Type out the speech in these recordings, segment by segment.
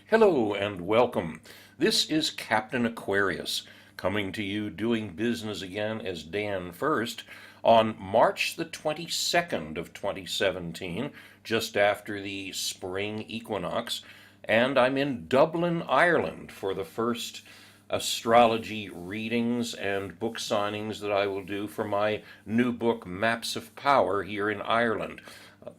Hello and welcome. This is Captain Aquarius coming to you doing business again as Dan First on March the 22nd of 2017, just after the spring equinox, and I'm in Dublin, Ireland for the first astrology readings and book signings that I will do for my new book, Maps of Power, here in Ireland.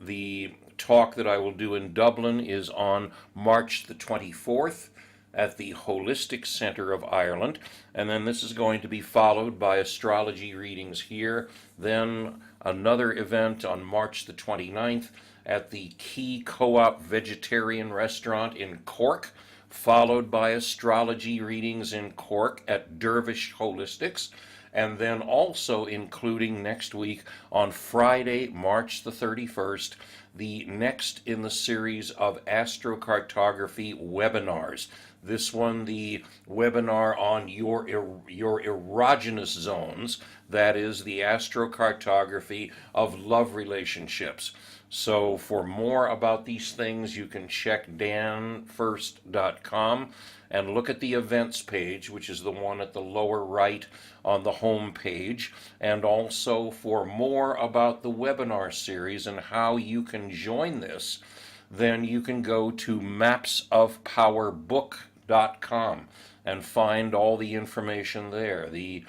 The talk that I will do in Dublin is on March the 24th at the Holistic Center of Ireland, and then this is going to be followed by astrology readings here, then another event on March the 29th at the Key Co-op Vegetarian Restaurant in Cork, followed by astrology readings in Cork at Dervish Holistics, and then also including next week on Friday, March the 31st, the next in the series of astrocartography webinars. This one, the webinar on your erogenous zones, that is the astrocartography of love relationships. So for more about these things, you can check danfirst.com and look at the events page, which is the one at the lower right on the home page. And also for more about the webinar series and how you can join this, then you can go to mapsofpowerbook.com and find all the information there. The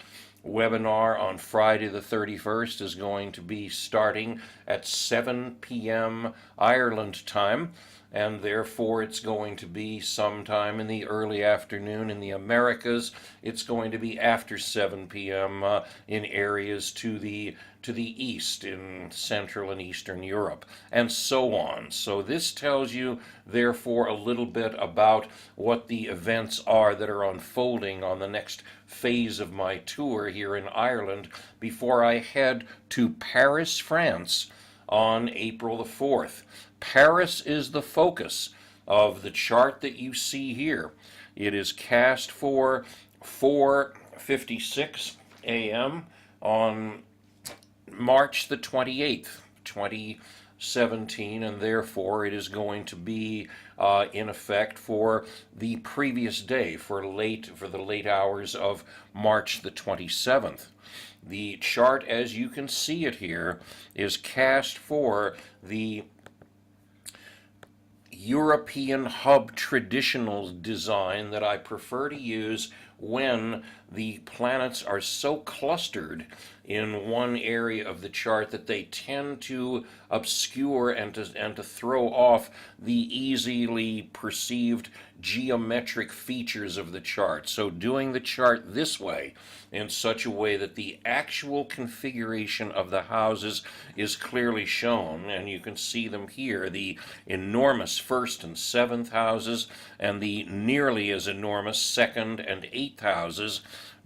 webinar on Friday the 31st is going to be starting at 7 p.m. Ireland time, and therefore it's going to be sometime in the early afternoon in the Americas. It's going to be after 7 p.m. In areas to the east in Central and Eastern Europe, and so on. So this tells you, therefore, a little bit about what the events are that are unfolding on the next phase of my tour here in Ireland before I head to Paris, France on April the 4th. Paris is the focus of the chart that you see here. It is cast for 4:56 a.m. on March the 28th, 2017, and therefore it is going to be in effect for the previous day, for the late hours of March the 27th. The chart, as you can see it here, is cast for the European hub traditional design that I prefer to use when the planets are so clustered in one area of the chart that they tend to obscure and to throw off the easily perceived geometric features of the chart. So doing the chart this way, in such a way that the actual configuration of the houses is clearly shown, and you can see them here, the enormous first and seventh houses and the nearly as enormous second and eighth houses,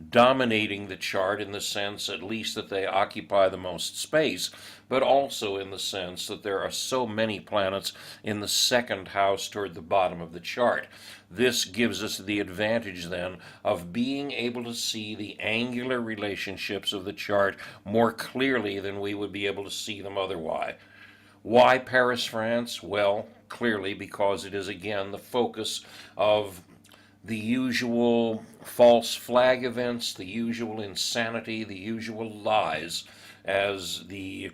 dominating the chart in the sense at least that they occupy the most space, but also in the sense that there are so many planets in the second house toward the bottom of the chart. This gives us the advantage then of being able to see the angular relationships of the chart more clearly than we would be able to see them otherwise. Why Paris, France? Well, clearly because it is again the focus of the usual false flag events, the usual insanity, the usual lies, as the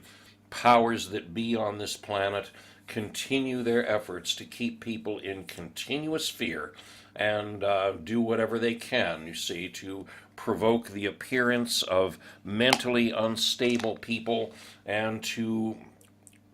powers that be on this planet continue their efforts to keep people in continuous fear and do whatever they can, you see, to provoke the appearance of mentally unstable people and to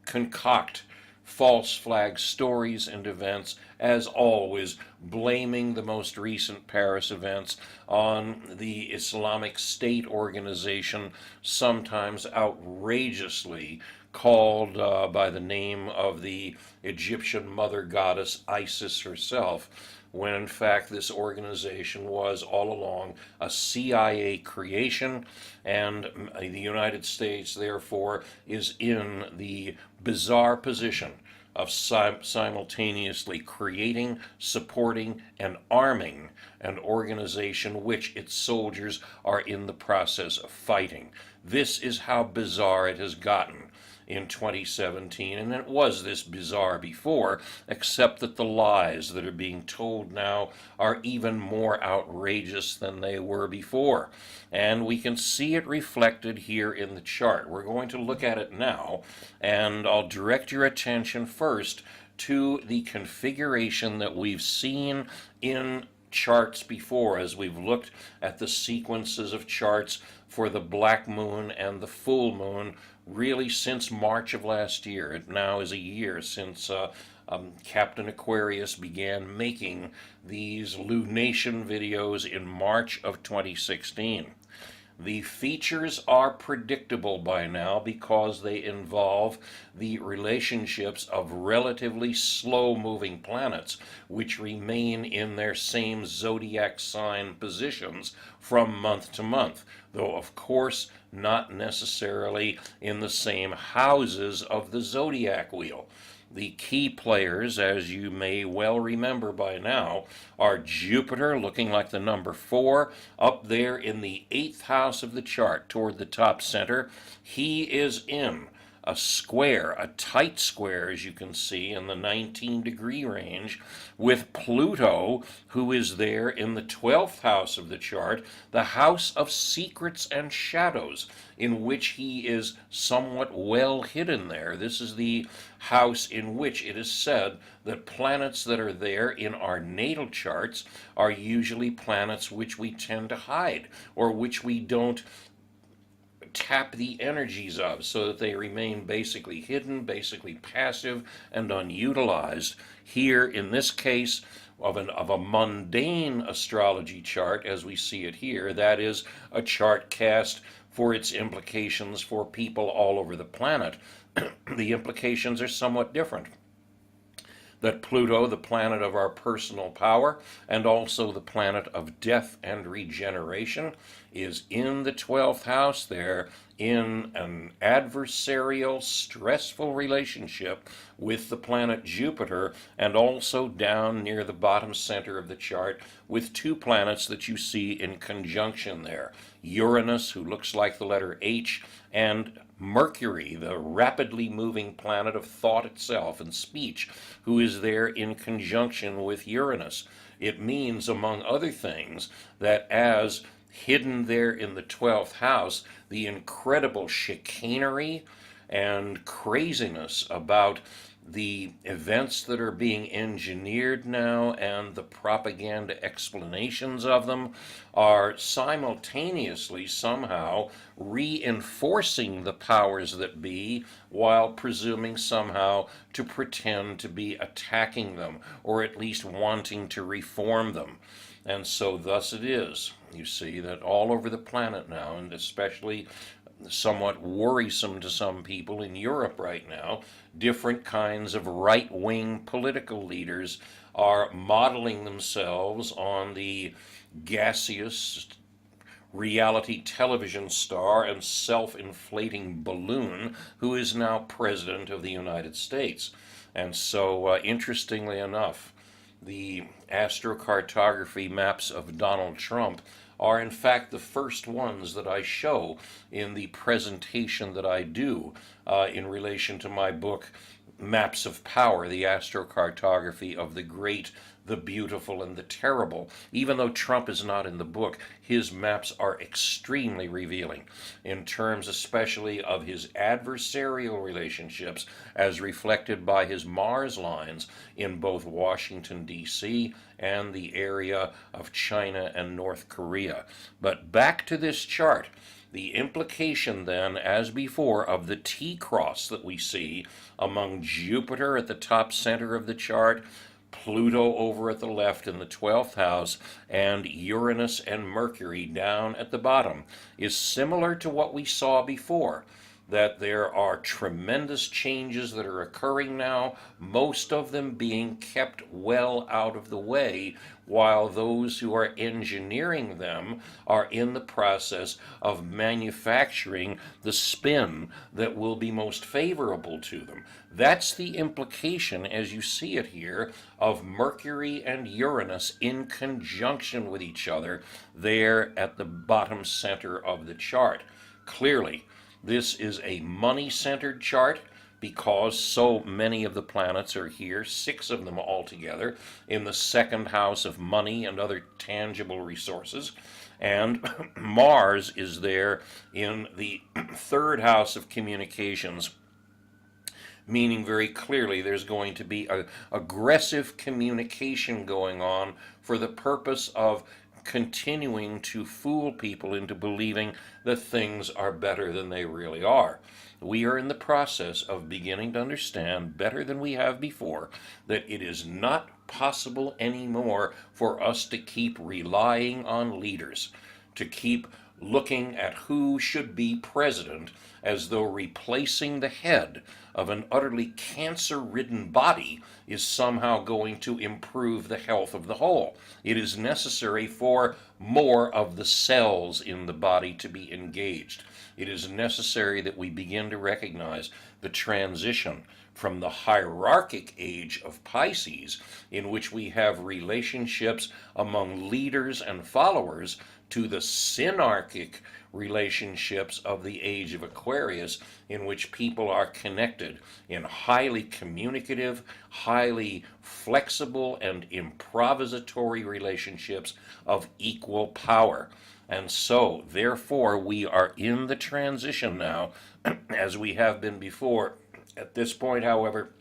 concoct false flag stories and events, as always, blaming the most recent Paris events on the Islamic State organization, sometimes outrageously called by the name of the Egyptian mother goddess Isis herself, when in fact this organization was all along a CIA creation, and the United States therefore is in the bizarre position of simultaneously creating, supporting, and arming an organization which its soldiers are in the process of fighting. This is how bizarre it has gotten. in 2017, and it was this bizarre before, except that the lies that are being told now are even more outrageous than they were before. And we can see it reflected here in the chart. We're going to look at it now, and I'll direct your attention first to the configuration that we've seen in charts before, as we've looked at the sequences of charts for the black moon and the full moon, really since March of last year. It now is a year since Captain Aquarius began making these lunation videos in March of 2016. The features are predictable by now because they involve the relationships of relatively slow-moving planets, which remain in their same zodiac sign positions from month to month, though of course not necessarily in the same houses of the zodiac wheel. The key players, as you may well remember by now, are Jupiter, looking like the number 4, up there in the 8th house of the chart toward the top center. He is in a square, a tight square, as you can see, in the 19-degree range, with Pluto, who is there in the 12th house of the chart, the house of secrets and shadows, in which he is somewhat well hidden there. This is the house in which it is said that planets that are there in our natal charts are usually planets which we tend to hide, or which we don't tap the energies of, so that they remain basically hidden, basically passive, and unutilized. Here, in this case, of a mundane astrology chart, as we see it here, that is a chart cast for its implications for people all over the planet, the implications are somewhat different. That Pluto, the planet of our personal power, and also the planet of death and regeneration, is in the 12th house there, in an adversarial, stressful relationship with the planet Jupiter, and also down near the bottom center of the chart with two planets that you see in conjunction there. Uranus, who looks like the letter H, and Mercury, the rapidly moving planet of thought itself and speech, who is there in conjunction with Uranus. It means, among other things, that as hidden there in the 12th house, the incredible chicanery and craziness about the events that are being engineered now and the propaganda explanations of them are simultaneously somehow reinforcing the powers that be, while presuming somehow to pretend to be attacking them, or at least wanting to reform them. And so thus it is, you see, that all over the planet now, and especially somewhat worrisome to some people in Europe right now, different kinds of right-wing political leaders are modeling themselves on the gaseous reality television star and self-inflating balloon who is now President of the United States. And so, interestingly enough, the astrocartography maps of Donald Trump are in fact the first ones that I show in the presentation that I do in relation to my book, Maps of Power, the astrocartography of the great, the beautiful, and the terrible. Even though Trump is not in the book, his maps are extremely revealing in terms especially of his adversarial relationships as reflected by his Mars lines in both Washington, D.C. and the area of China and North Korea. But back to this chart. The implication then, as before, of the T-cross that we see among Jupiter at the top center of the chart, Pluto over at the left in the 12th house, and Uranus and Mercury down at the bottom, is similar to what we saw before, that there are tremendous changes that are occurring now, most of them being kept well out of the way, while those who are engineering them are in the process of manufacturing the spin that will be most favorable to them. That's the implication, as you see it here, of Mercury and Uranus in conjunction with each other there at the bottom center of the chart. Clearly, This is a money-centered chart because so many of the planets are here, 6 of them altogether, in the second house of money and other tangible resources. And Mars is there in the third house of communications, meaning very clearly there's going to be aggressive communication going on for the purpose of continuing to fool people into believing that things are better than they really are. We are in the process of beginning to understand better than we have before that it is not possible anymore for us to keep relying on leaders, to keep looking at who should be president as though replacing the head of an utterly cancer-ridden body is somehow going to improve the health of the whole. It is necessary for more of the cells in the body to be engaged. It is necessary that we begin to recognize the transition from the hierarchic age of Pisces, in which we have relationships among leaders and followers, to the synarchic relationships of the age of Aquarius, in which people are connected in highly communicative, highly flexible, and improvisatory relationships of equal power. And so, therefore, we are in the transition now, as we have been before. At this point, however,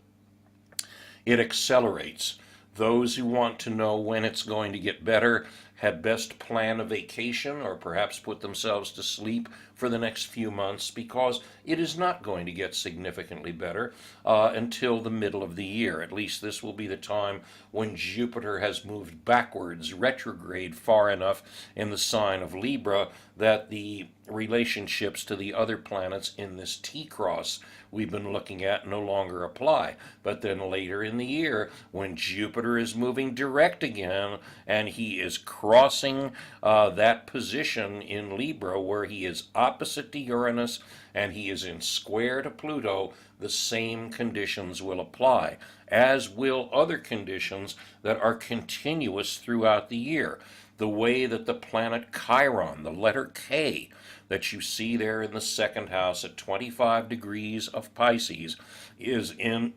it accelerates. Those who want to know when it's going to get better had best plan a vacation or perhaps put themselves to sleep for the next few months, because it is not going to get significantly better until the middle of the year. At least this will be the time when Jupiter has moved backwards, retrograde, far enough in the sign of Libra that the relationships to the other planets in this T-cross we've been looking at no longer apply. But then later in the year, when Jupiter is moving direct again and he is crossing that position in Libra where he is opposite to Uranus and he is in square to Pluto, the same conditions will apply, as will other conditions that are continuous throughout the year. The way that the planet Chiron, the letter K, that you see there in the second house at 25 degrees of Pisces, is in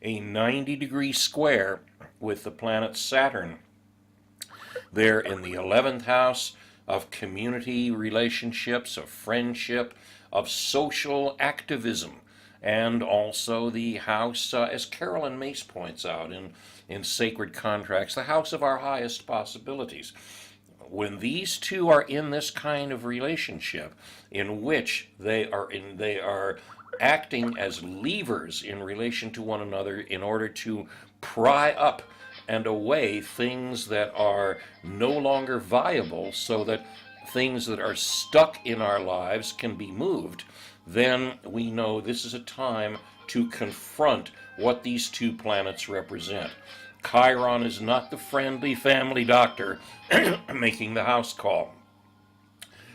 a 90-degree square with the planet Saturn there in the 11th house of community relationships, of friendship, of social activism, and also the house, as Carolyn Mace points out in Sacred Contracts, the house of our highest possibilities. When these two are in this kind of relationship, in which they are acting as levers in relation to one another in order to pry up and away things that are no longer viable, so that things that are stuck in our lives can be moved, then we know this is a time to confront what these two planets represent. Chiron is not the friendly family doctor making the house call.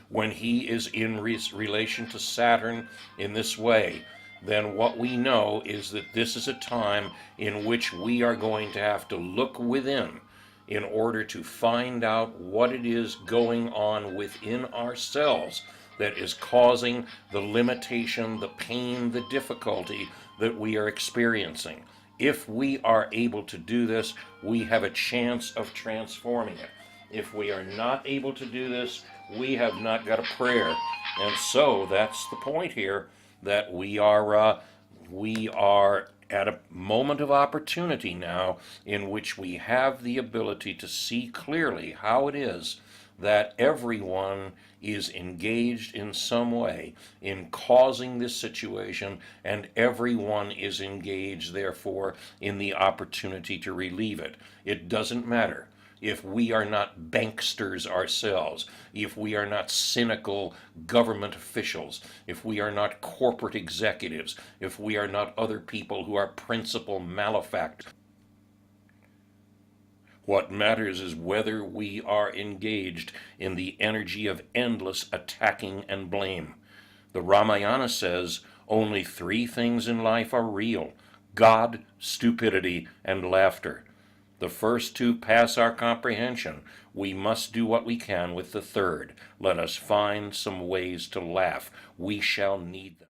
When he is in relation to Saturn in this way, then what we know is that this is a time in which we are going to have to look within in order to find out what it is going on within ourselves that is causing the limitation, the pain, the difficulty that we are experiencing. If we are able to do this, we have a chance of transforming it. If we are not able to do this, we have not got a prayer. And so that's the point here, that we are at a moment of opportunity now in which we have the ability to see clearly how it is that everyone is engaged in some way in causing this situation, and everyone is engaged, therefore, in the opportunity to relieve it. It doesn't matter if we are not banksters ourselves, if we are not cynical government officials, if we are not corporate executives, if we are not other people who are principal malefactors. What matters is whether we are engaged in the energy of endless attacking and blame. The Ramayana says only 3 things in life are real: God, stupidity, and laughter. The first two pass our comprehension. We must do what we can with the third. Let us find some ways to laugh. We shall need them.